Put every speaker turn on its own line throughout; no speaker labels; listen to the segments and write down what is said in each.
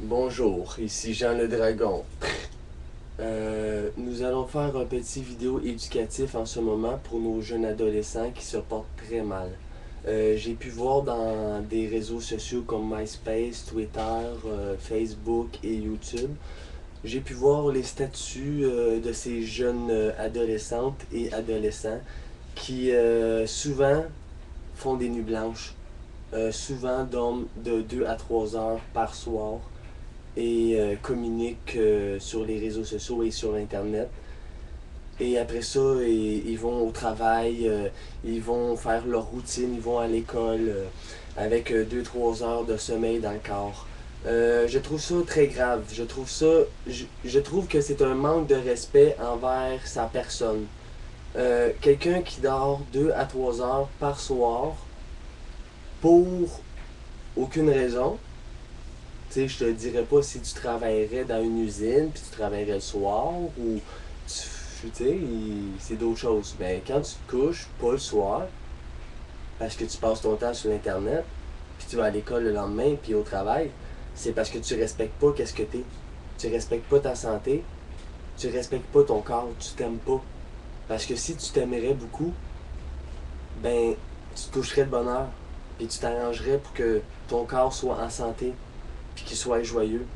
Bonjour, ici Jean le Dragon. Nous allons faire un petit vidéo éducatif en ce moment pour nos jeunes adolescents qui se portent très mal. J'ai pu voir dans des réseaux sociaux comme MySpace, Twitter, Facebook et YouTube. J'ai pu voir les statuts de ces jeunes adolescentes et adolescents qui souvent font des nuits blanches, souvent dorment de 2 à 3 heures par soir et communiquent sur les réseaux sociaux et sur Internet. Et après ça, ils vont au travail, ils vont faire leur routine, ils vont à l'école avec 2-3 heures de sommeil dans le corps. Je trouve ça très grave. Je trouve que c'est un manque de respect envers sa personne. Quelqu'un qui dort 2 à 3 heures par soir pour aucune raison. Tu sais, je te dirais pas si tu travaillerais dans une usine, puis tu travaillerais le soir, ou tu sais, c'est d'autres choses. Mais quand tu te couches, pas le soir, parce que tu passes ton temps sur Internet, puis tu vas à l'école le lendemain, puis au travail, c'est parce que tu respectes pas qu'est-ce que t'es. Tu respectes pas ta santé, tu respectes pas ton corps, tu t'aimes pas. Parce que si tu t'aimerais beaucoup, ben, tu te coucherais de bonne heure, puis tu t'arrangerais pour que ton corps soit en santé, puis qu'il soit joyeux.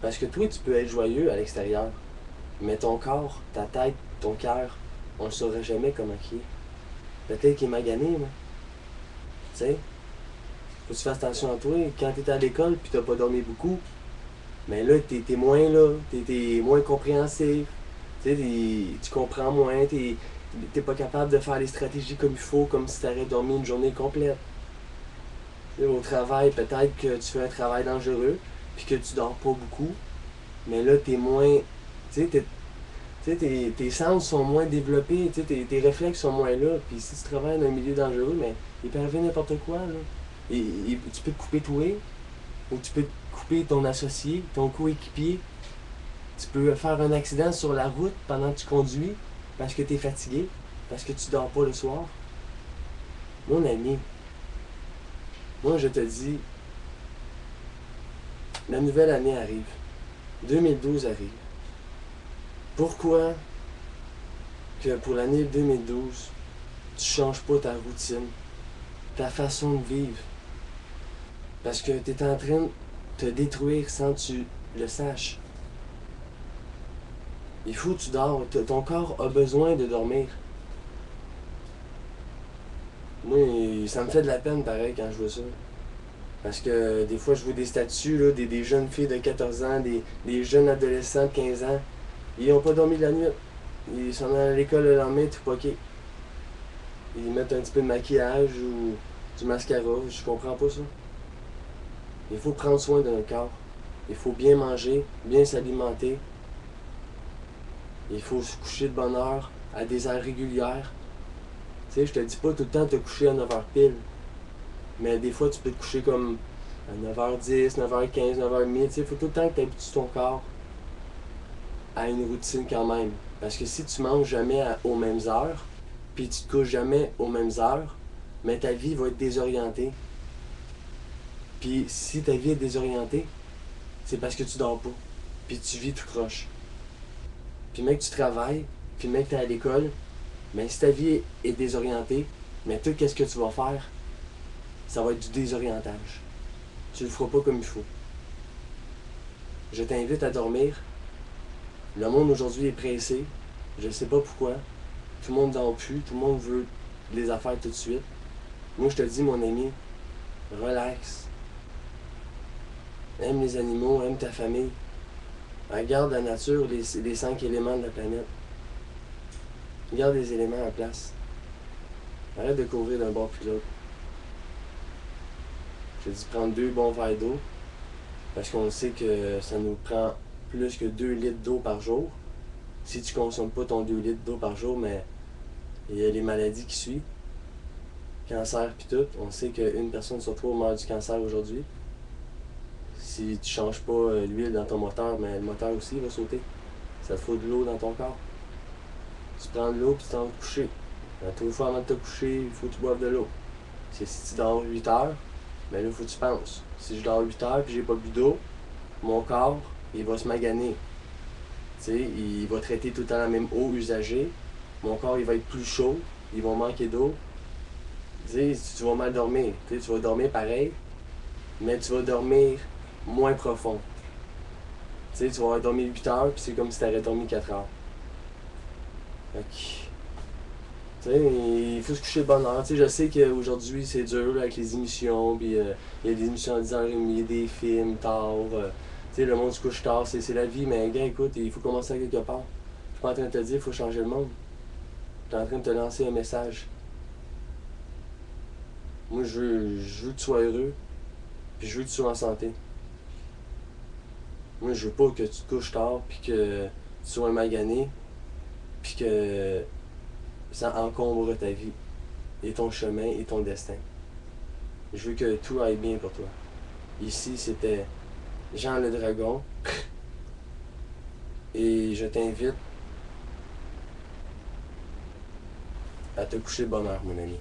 Parce que toi, tu peux être joyeux à l'extérieur, mais ton corps, ta tête, ton cœur, on ne saura jamais comment il est. Peut-être qu'il est magané, là. Tu sais, faut que tu fasses attention à toi. Quand tu es à l'école puis tu pas dormi beaucoup, mais là, t'es moins là, t'es moins compréhensif. Tu sais, tu comprends moins, t'es pas capable de faire les stratégies comme il faut, comme si tu aurais dormi une journée complète. Au travail, peut-être que tu fais un travail dangereux, puis que tu dors pas beaucoup, mais là, t'es moins. Tu sais, tes sens sont moins développés, tes réflexes sont moins là. Puis si tu travailles dans un milieu dangereux, mais il peut arriver n'importe quoi. Là. Tu peux te couper toi, ou tu peux te couper ton associé, ton coéquipier. Tu peux faire un accident sur la route pendant que tu conduis parce que tu es fatigué, parce que tu dors pas le soir. Mon ami, moi je te dis, la nouvelle année arrive. 2012 arrive. Pourquoi que pour l'année 2012, tu changes pas ta routine, ta façon de vivre? Parce que tu es en train de te détruire sans que tu le saches. Il faut que tu dors. Ton corps a besoin de dormir. Moi, ça me fait de la peine pareil quand je vois ça. Parce que des fois, je vois des statuts, là, des jeunes filles de 14 ans, des jeunes adolescents de 15 ans. Ils n'ont pas dormi de la nuit. Ils sont allés à l'école le lendemain, tout poqué. Ils mettent un petit peu de maquillage ou du mascara. Je comprends pas ça. Il faut prendre soin de notre corps. Il faut bien manger, bien s'alimenter. Il faut se coucher de bonne heure, à des heures régulières. Tu sais, je te dis pas tout le temps de te coucher à 9h pile. Mais des fois, tu peux te coucher comme à 9h10, 9h15, 9h30. Tu sais, il faut tout le temps que tu habitues ton corps à une routine quand même. Parce que si tu manges jamais aux mêmes heures, puis tu te couches jamais aux mêmes heures, mais ta vie va être désorientée. Puis si ta vie est désorientée, c'est parce que tu dors pas. Puis tu vis tout croche. Puis mec, tu travailles, puis mec, tu es à l'école, mais si ta vie est désorientée, mais tout qu'est-ce que tu vas faire, ça va être du désorientage. Tu le feras pas comme il faut. Je t'invite à dormir. Le monde aujourd'hui est pressé. Je sais pas pourquoi. Tout le monde dort plus, tout le monde veut les affaires tout de suite. Moi, je te dis, mon ami, relax. Aime les animaux, aime ta famille. Regarde la nature, les 5 éléments de la planète. Regarde les éléments en place. Arrête de courir d'un bord puis de l'autre. Je te dis prendre 2 bons verres d'eau, parce qu'on sait que ça nous prend plus que 2 litres d'eau par jour. Si tu ne consommes pas ton 2 litres d'eau par jour, mais il y a les maladies qui suivent. Cancer puis tout. On sait qu'une personne sur 3 meurt du cancer aujourd'hui. Si tu changes pas l'huile dans ton moteur, mais le moteur aussi va sauter. Ça te faut de l'eau dans ton corps. Tu prends de l'eau puis tu t'en vas te coucher. Tous les fois avant de te coucher, il faut que tu boives de l'eau. Parce que si tu dors 8 heures, mais là, il faut que tu penses. Si je dors 8 heures puis j'ai pas bu d'eau, Mon corps, il va se maganer. Tu sais, il va traiter tout le temps la même eau usagée. Mon corps, il va être plus chaud. Il va manquer d'eau. Tu sais, tu vas mal dormir. Tu sais, tu vas dormir pareil, mais tu vas dormir moins profond. Tu sais, tu vas avoir dormi 8 heures, puis c'est comme si tu aurais dormi 4 heures. Fait que, tu sais, il faut se coucher de bonne heure. Tu sais, je sais qu'aujourd'hui, c'est dur là, avec les émissions, puis il y a des émissions à 10h30, des films tard. Tu sais, le monde se couche tard, c'est la vie, mais gars, écoute, il faut commencer à quelque part. Je suis pas en train de te dire qu'il faut changer le monde. Je suis en train de te lancer un message. Moi, je veux que tu sois heureux, puis je veux que tu sois en santé. Moi, je veux pas que tu te couches tard, puis que tu sois magané, puis que ça encombre ta vie, et ton chemin, et ton destin. Je veux que tout aille bien pour toi. Ici, c'était Jean le Dragon, et je t'invite à te coucher de bonne heure, mon ami.